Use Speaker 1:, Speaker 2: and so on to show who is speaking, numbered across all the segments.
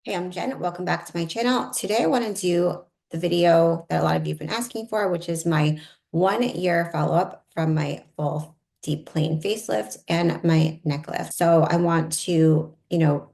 Speaker 1: Hey, I'm Jen. Welcome back to my channel. Today I want to do the video that a lot of you have been asking for, which is my 1 year follow-up from my full deep plane facelift and my neck lift. So I want to,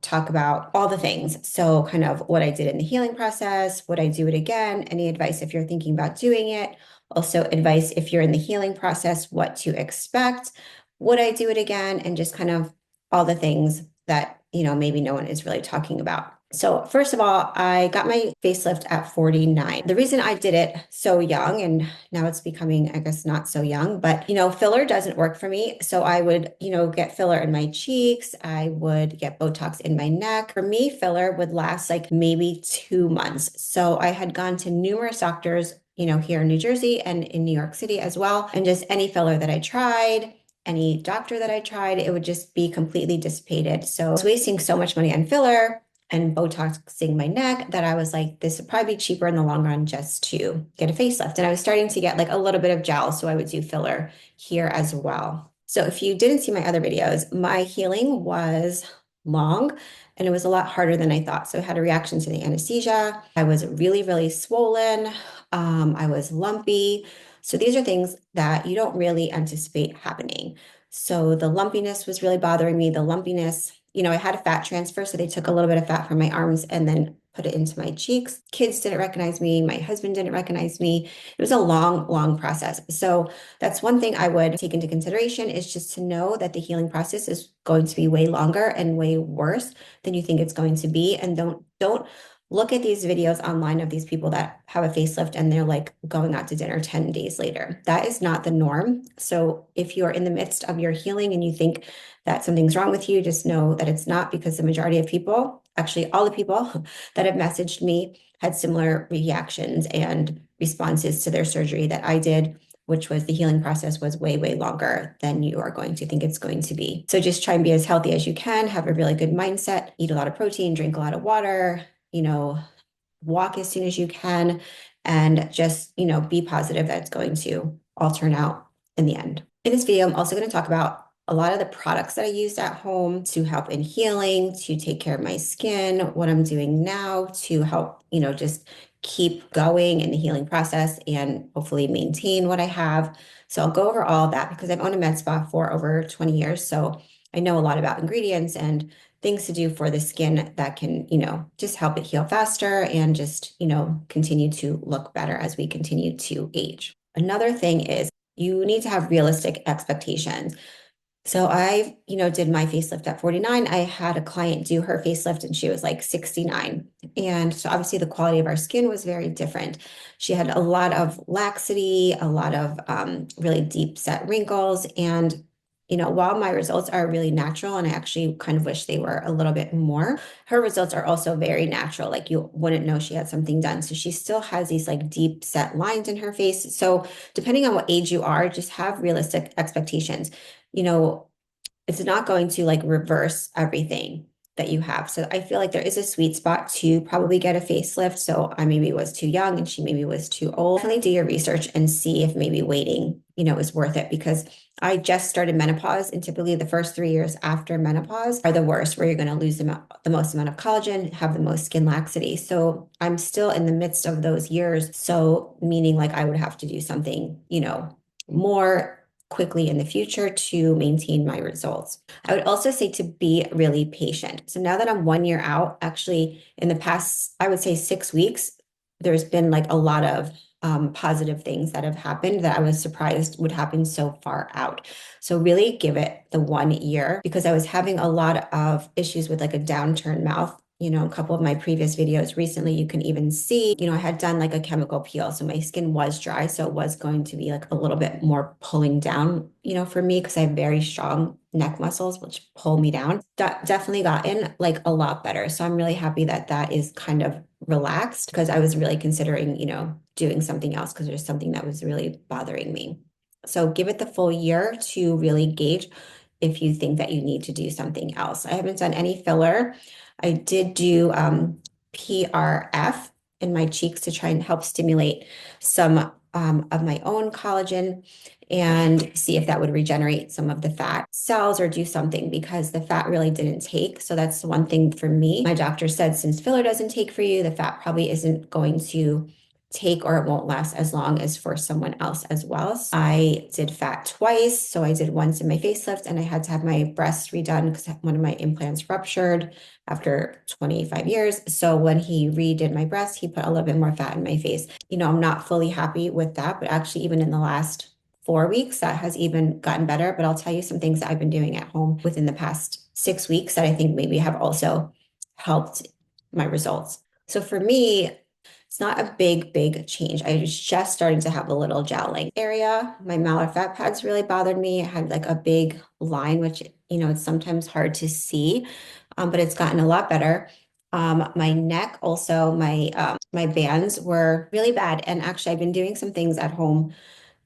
Speaker 1: talk about all the things. So kind of what I did in the healing process, would I do it again? Any advice if you're thinking about doing it? Also advice if you're in the healing process, what to expect? Would I do it again? And just kind of all the things that, maybe no one is really talking about. So first of all, I got my facelift at 49. The reason I did it so young, and now it's becoming, I guess, not so young, but filler doesn't work for me. So I would, get filler in my cheeks. I would get Botox in my neck. For me, filler would last like maybe 2 months. So I had gone to numerous doctors, here in New Jersey and in New York City as well. And just any filler that I tried, any doctor that I tried, it would just be completely dissipated. So I was wasting so much money on filler and Botoxing my neck that I was like, this would probably be cheaper in the long run just to get a facelift. And I was starting to get like a little bit of gel, so I would do filler here as well. So if you didn't see my other videos, my healing was long and it was a lot harder than I thought. So I had a reaction to the anesthesia. I was really, really swollen. I was lumpy. So these are things that you don't really anticipate happening. So the lumpiness was really bothering me. The lumpiness, I had a fat transfer, so they took a little bit of fat from my arms and then put it into my cheeks. Kids didn't recognize me. My husband didn't recognize me. It was a long, long process. So that's one thing I would take into consideration is just to know that the healing process is going to be way longer and way worse than you think it's going to be. And don't look at these videos online of these people that have a facelift and they're like going out to dinner 10 days later. That is not the norm. So if you're in the midst of your healing and you think that something's wrong with you, just know that it's not, because the majority of people, actually all the people that have messaged me, had similar reactions and responses to their surgery that I did, which was the healing process was way, way longer than you are going to think it's going to be. So just try and be as healthy as you can, have a really good mindset, eat a lot of protein, drink a lot of water, walk as soon as you can, and just, be positive that it's going to all turn out in the end. In this video, I'm also going to talk about a lot of the products that I used at home to help in healing, to take care of my skin, what I'm doing now to help, just keep going in the healing process and hopefully maintain what I have. So I'll go over all of that because I've owned a med spa for over 20 years. So I know a lot about ingredients and things to do for the skin that can, just help it heal faster and just, continue to look better as we continue to age. Another thing is you need to have realistic expectations. So I, did my facelift at 49. I had a client do her facelift and she was like 69. And so obviously the quality of our skin was very different. She had a lot of laxity, a lot of really deep set wrinkles. And, while my results are really natural, and I actually kind of wish they were a little bit more, her results are also very natural. Like you wouldn't know she had something done. So she still has these like deep set lines in her face. So depending on what age you are, just have realistic expectations. It's not going to like reverse everything that you have. So I feel like there is a sweet spot to probably get a facelift. So I maybe was too young and she maybe was too old. Definitely do your research and see if maybe waiting, is worth it, because I just started menopause, and typically the first 3 years after menopause are the worst, where you're going to lose the most amount of collagen, have the most skin laxity. So I'm still in the midst of those years. So meaning like I would have to do something, more quickly in the future to maintain my results. I would also say to be really patient. So now that I'm 1 year out, actually in the past, I would say 6 weeks, there's been like a lot of positive things that have happened that I was surprised would happen so far out. So really give it the 1 year, because I was having a lot of issues with like a downturned mouth. A couple of my previous videos recently, you can even see, I had done like a chemical peel. So my skin was dry. So it was going to be like a little bit more pulling down, for me, because I have very strong neck muscles, which pull me down. Definitely gotten like a lot better. So I'm really happy that that is kind of relaxed, because I was really considering, doing something else because there's something that was really bothering me. So give it the full year to really gauge if you think that you need to do something else. I haven't done any filler. I did do PRF in my cheeks to try and help stimulate some of my own collagen and see if that would regenerate some of the fat cells or do something, because the fat really didn't take. So that's one thing for me. My doctor said, since filler doesn't take for you, the fat probably isn't going to take, or it won't last as long as for someone else as well. So I did fat twice. So I did once in my facelift, and I had to have my breast redone because one of my implants ruptured after 25 years. So when he redid my breast, he put a little bit more fat in my face. You know, I'm not fully happy with that, but actually even in the last 4 weeks, that has even gotten better. But I'll tell you some things that I've been doing at home within the past 6 weeks that I think maybe have also helped my results. So for me, it's not a big change. I was just starting to have a little jowling area. My malar fat pads really bothered me. I had like a big line, which, you know, it's sometimes hard to see, but it's gotten a lot better. My neck also, my bands were really bad. And actually, I've been doing some things at home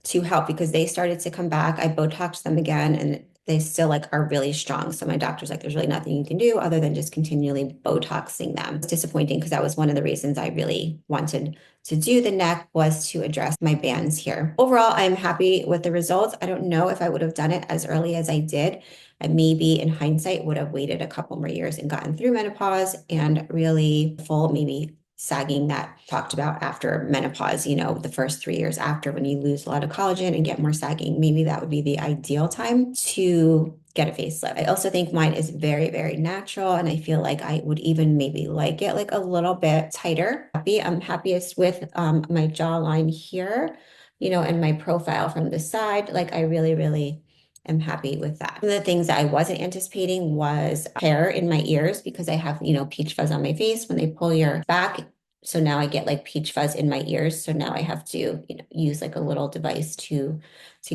Speaker 1: to help because they started to come back. I Botoxed them again, and they still like are really strong. So my doctor's like, there's really nothing you can do other than just continually Botoxing them. It's disappointing because that was one of the reasons I really wanted to do the neck, was to address my bands here. Overall, I'm happy with the results. I don't know if I would have done it as early as I did. I maybe in hindsight would have waited a couple more years and gotten through menopause and really full, maybe sagging that talked about after menopause, you know, the first 3 years after, when you lose a lot of collagen and get more sagging, maybe that would be the ideal time to get a facelift. I also think mine is very natural, and I feel like I would even maybe like it like a little bit tighter. I'm happiest with my jawline here, you know, and my profile from the side. Like I really am happy with that. One of the things that I wasn't anticipating was hair in my ears, because I have, you know, peach fuzz on my face when they pull your back. So now I get like peach fuzz in my ears. So now I have to, you know, use like a little device to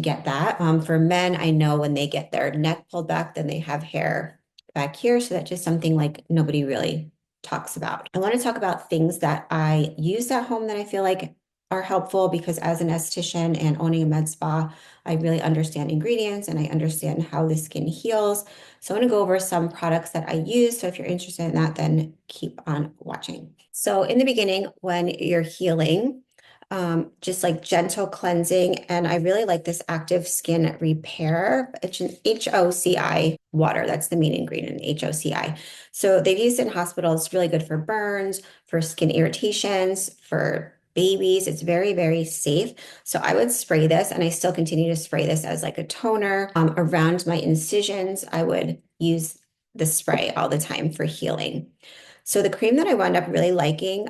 Speaker 1: get that. For men, I know when they get their neck pulled back, then they have hair back here. So that's just something like nobody really talks about. I want to talk about things that I use at home that I feel like are helpful, because as an esthetician and owning a med spa, I really understand ingredients and I understand how the skin heals. So I want to go over some products that I use. So if you're interested in that, then keep on watching. So in the beginning, when you're healing, just like gentle cleansing. And I really like this active skin repair. It's an HOCI water. That's the main ingredient, HOCI. So they've used it in hospitals. It's really good for burns, for skin irritations, for babies. It's very safe. So I would spray this, and I still continue to spray this as like a toner around my incisions. I would use the spray all the time for healing. So the cream that I wound up really liking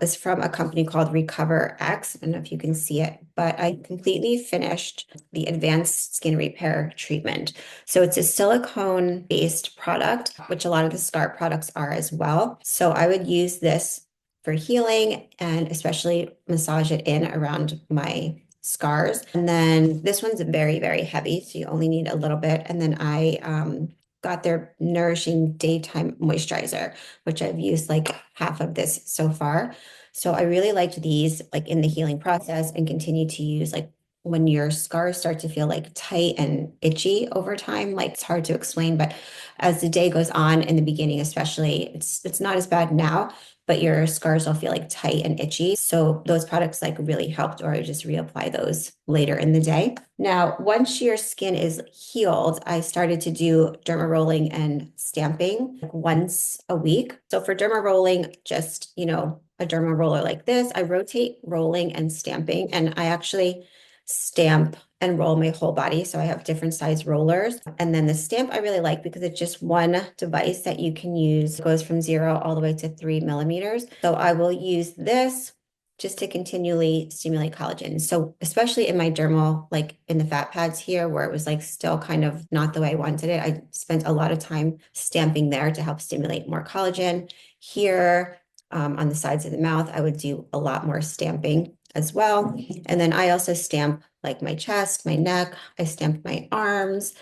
Speaker 1: is from a company called Recover X. I don't know if you can see it, but I completely finished the advanced skin repair treatment. So it's a silicone-based product, which a lot of the Sculpt products are as well. So I would use this for healing and especially massage it in around my scars. And then this one's very heavy, so you only need a little bit. And then I got their Nourishing Daytime Moisturizer, which I've used like half of this so far. So I really liked these like in the healing process, and continue to use like when your scars start to feel like tight and itchy over time. Like it's hard to explain, but as the day goes on, in the beginning especially, it's not as bad now, but your scars will feel like tight and itchy. So those products like really helped, or I just reapply those later in the day. Now, once your skin is healed, I started to do derma rolling and stamping like once a week. So for derma rolling, just, you know, a derma roller like this, I rotate rolling and stamping, and I actually stamp and roll my whole body. So I have different size rollers. And then the stamp I really like because it's just one device that you can use. It goes from 0 all the way to 3 millimeters. So I will use this just to continually stimulate collagen. So especially in my dermal, like in the fat pads here, where it was like still kind of not the way I wanted it, I spent a lot of time stamping there to help stimulate more collagen. Here, on the sides of the mouth, I would do a lot more stamping as well. And then I also stamp like my chest, my neck, I stamp my arms,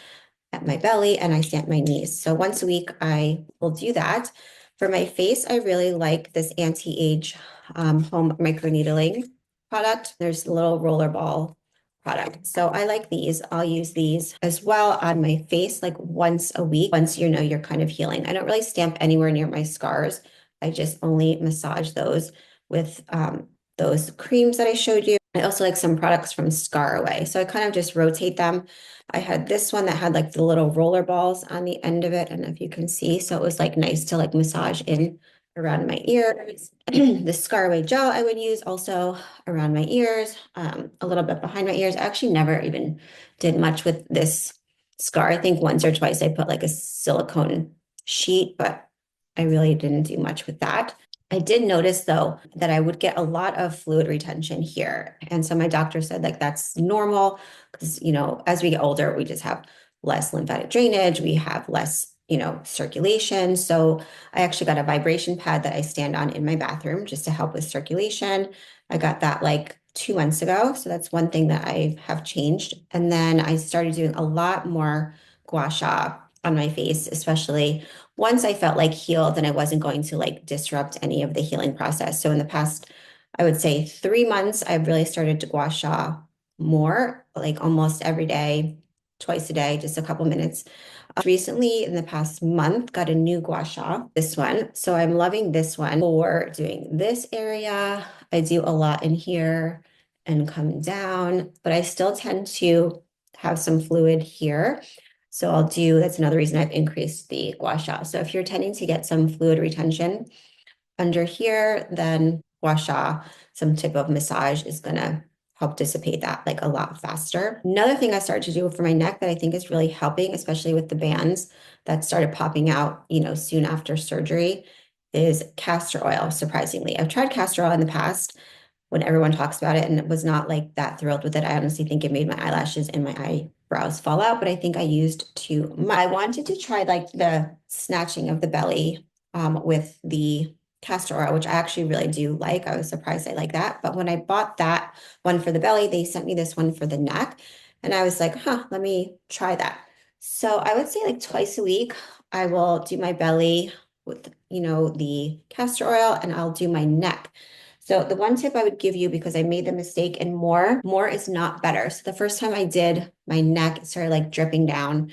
Speaker 1: at my belly, and I stamp my knees. So once a week, I will do that. For my face, I really like this anti-age home microneedling product. There's a little roller ball product. So I like these. I'll use these as well on my face like once a week, once you know you're kind of healing. I don't really stamp anywhere near my scars. I just only massage those with those creams that I showed you. I also like some products from Scaraway. So I kind of just rotate them. I had this one that had like the little roller balls on the end of it. And if you can see, so it was like nice to like massage in around my ears. The Scaraway gel I would use also around my ears, a little bit behind my ears. I actually never even did much with this scar. I think once or twice I put like a silicone sheet, but I really didn't do much with that. I did notice though that I would get a lot of fluid retention here. And so my doctor said like that's normal because, as we get older, we just have less lymphatic drainage, we have less, circulation. So I actually got a vibration pad that I stand on in my bathroom just to help with circulation. I got that like 2 months ago. So that's one thing that I have changed. And then I started doing a lot more gua sha on my face, especially once I felt like healed and I wasn't going to like disrupt any of the healing process. So in the past, I would say 3 months, I've really started to gua sha more, like almost every day, twice a day, just a couple minutes. Recently, in the past month, got a new gua sha, this one. So I'm loving this one for doing this area. I do a lot in here and come down, but I still tend to have some fluid here. So that's another reason I've increased the gua sha. So if you're tending to get some fluid retention under here, then gua sha, some type of massage is gonna help dissipate that like a lot faster. Another thing I started to do for my neck that I think is really helping, especially with the bands that started popping out, soon after surgery, is castor oil, surprisingly. I've tried castor oil in the past when everyone talks about it and was not like that thrilled with it. I honestly think it made my eyelashes and my eyebrows fall out, but I think I used too much. I wanted to try like the snatching of the belly with the castor oil, which I actually really do like. I was surprised I like that. But when I bought that one for the belly, they sent me this one for the neck. And I was like, let me try that. So I would say like twice a week, I will do my belly with, the castor oil and I'll do my neck. So the one tip I would give you, because I made the mistake and more is not better. So the first time I did my neck, it started like dripping down.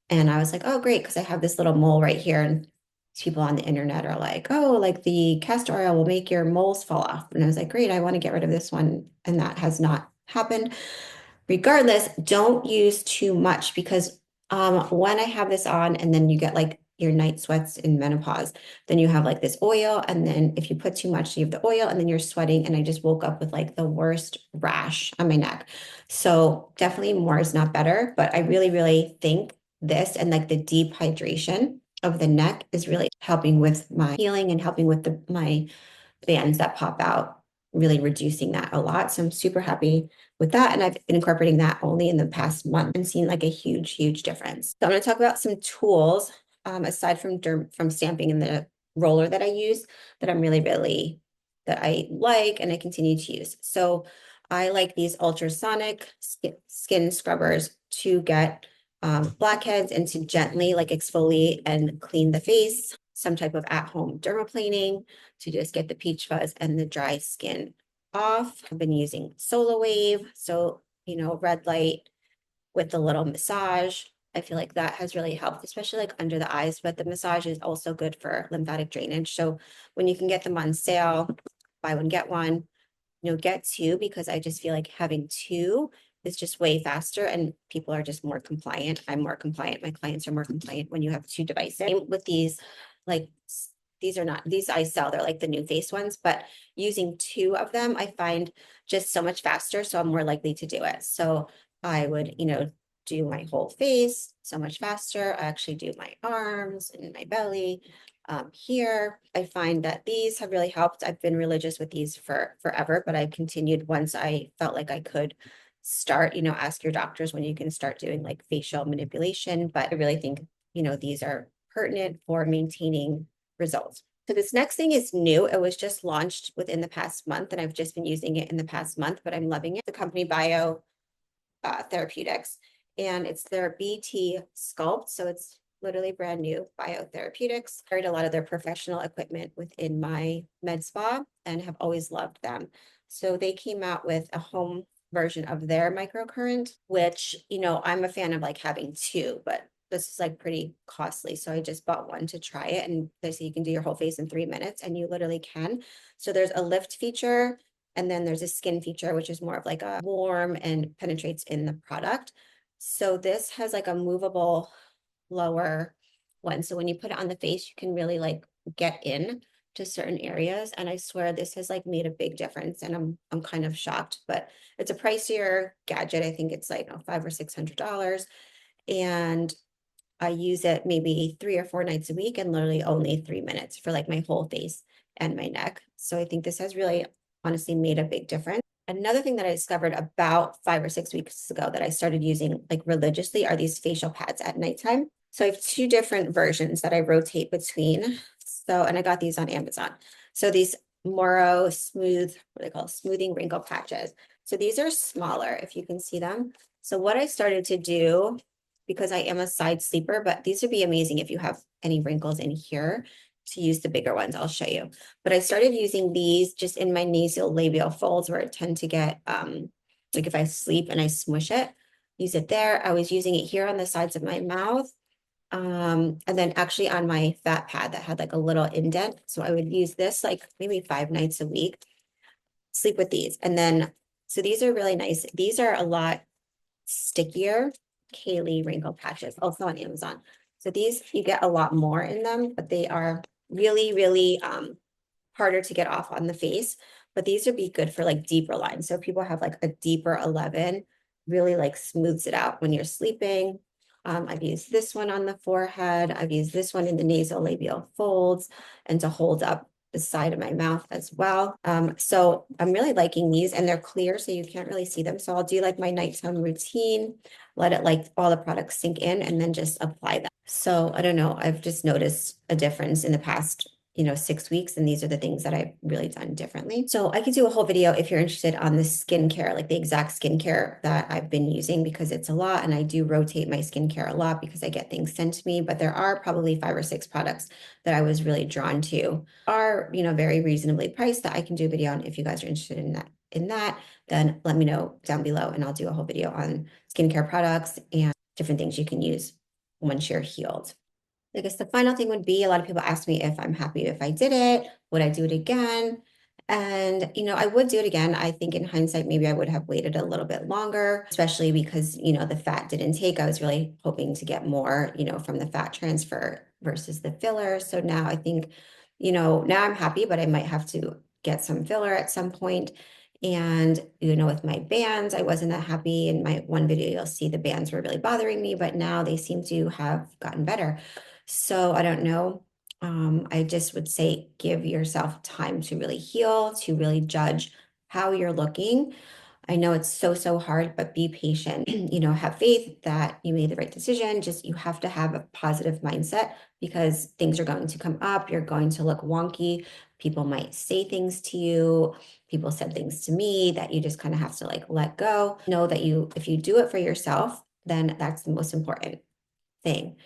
Speaker 1: And I was like, oh, great, because I have this little mole right here. And people on the internet are like, oh, like the castor oil will make your moles fall off. And I was like, great, I want to get rid of this one. And that has not happened. Regardless, don't use too much because when I have this on and then you get like your night sweats in menopause, then you have like this oil. And then if you put too much, you have the oil and then you're sweating. And I just woke up with like the worst rash on my neck. So definitely more is not better, but I really, really think this and like the deep hydration of the neck is really helping with my healing and helping with my bands that pop out, really reducing that a lot. So I'm super happy with that. And I've been incorporating that only in the past month and seen like a huge, huge difference. So I'm going to talk about some tools aside from stamping and the roller that I use that I'm really, really, that I like and I continue to use. So I like these ultrasonic skin scrubbers to get blackheads and to gently like exfoliate and clean the face. Some type of at-home dermaplaning to just get the peach fuzz and the dry skin off. I've been using Solar Wave, so red light with the little massage. I feel like that has really helped, especially like under the eyes, but the massage is also good for lymphatic drainage. So when you can get them on sale, buy one, get one, get two, because I just feel like having two is just way faster and people are just more compliant. I'm more compliant. My clients are more compliant when you have two devices. Same with these, like these are not, these I sell, they're like the new face ones, but using two of them, I find just so much faster. So I'm more likely to do it. So I would, do my whole face so much faster. I actually do my arms and my belly. Here, I find that these have really helped. I've been religious with these for forever, but I've continued once I felt like I could start, ask your doctors when you can start doing like facial manipulation. But I really think, these are pertinent for maintaining results. So this next thing is new. It was just launched within the past month and I've just been using it in the past month, but I'm loving it. The company Bio Therapeutics, and it's their BT Sculpt. So it's literally brand new biotherapeutics. Carried a lot of their professional equipment within my med spa and have always loved them. So they came out with a home version of their microcurrent, which, I'm a fan of like having two, but this is like pretty costly. So I just bought one to try it. And they say you can do your whole face in 3 minutes and you literally can. So there's a lift feature And then there's a skin feature, which is more of like a warm and penetrates in the product. So this has like a movable lower one. So when you put it on the face, you can really like get in to certain areas. And I swear this has like made a big difference. And I'm kind of shocked, but it's a pricier gadget. I think it's like $500 or $600. And I use it maybe 3 or 4 nights a week and literally only 3 minutes for like my whole face and my neck. So I think this has really honestly made a big difference. Another thing that I discovered about 5 or 6 weeks ago that I started using like religiously are these facial pads at nighttime. So I have two different versions that I rotate between. So, and I got these on Amazon. So these Moro smooth, what they call smoothing wrinkle patches. So these are smaller, if you can see them. So what I started to do, because I am a side sleeper, but these would be amazing if you have any wrinkles in here to use the bigger ones. I'll show you. But I started using these just in my nasal labial folds where I tend to get, like if I sleep and I smush it, use it there. I was using it here on the sides of my mouth. And then actually on my fat pad that had like a little indent. So I would use this like maybe 5 nights a week, sleep with these. And then, so these are really nice. These are a lot stickier Kaylee wrinkle patches, also on Amazon. So these, you get a lot more in them, but they are really, really harder to get off on the face. But these would be good for like deeper lines. So if people have like a deeper 11, really like smooths it out when you're sleeping. I've used this one on the forehead. I've used this one in the nasal labial folds and to hold up the side of my mouth as well. So I'm really liking these and they're clear, so you can't really see them. So I'll do like my nighttime routine, let it like all the products sink in and then just apply them. So I don't know, I've just noticed a difference in the past 6 weeks. And these are the things that I've really done differently. So I could do a whole video if you're interested on the skincare, like the exact skincare that I've been using because it's a lot. And I do rotate my skincare a lot because I get things sent to me, but there are probably 5 or 6 products that I was really drawn to are, very reasonably priced that I can do a video on. If you guys are interested in that, then let me know down below and I'll do a whole video on skincare products and different things you can use once you're healed. I guess the final thing would be a lot of people ask me if I'm happy if I did it, would I do it again? And, I would do it again. I think in hindsight, maybe I would have waited a little bit longer, especially because, the fat didn't take. I was really hoping to get more, from the fat transfer versus the filler. So now I think, now I'm happy, but I might have to get some filler at some point. And, with my bands, I wasn't that happy. In my one video, you'll see the bands were really bothering me, but now they seem to have gotten better. So I don't know. I just would say give yourself time to really heal, to really judge how you're looking. I know it's so, so hard, but be patient. Have faith that you made the right decision. Just you have to have a positive mindset because things are going to come up. You're going to look wonky. People might say things to you. People said things to me that you just kind of have to like let go. Know that if you do it for yourself, then that's the most important thing.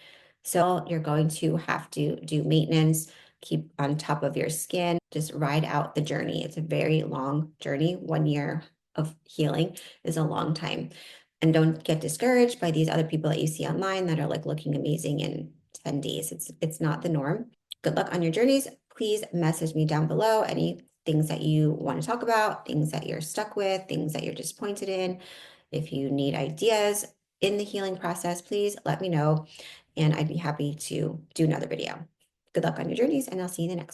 Speaker 1: So you're going to have to do maintenance, keep on top of your skin, just ride out the journey. It's a very long journey. 1 year of healing is a long time. And don't get discouraged by these other people that you see online that are like looking amazing in 10 days. It's not the norm. Good luck on your journeys. Please message me down below any things that you want to talk about, things that you're stuck with, things that you're disappointed in. If you need ideas in the healing process, please let me know and I'd be happy to do another video. Good luck on your journeys and I'll see you in the next.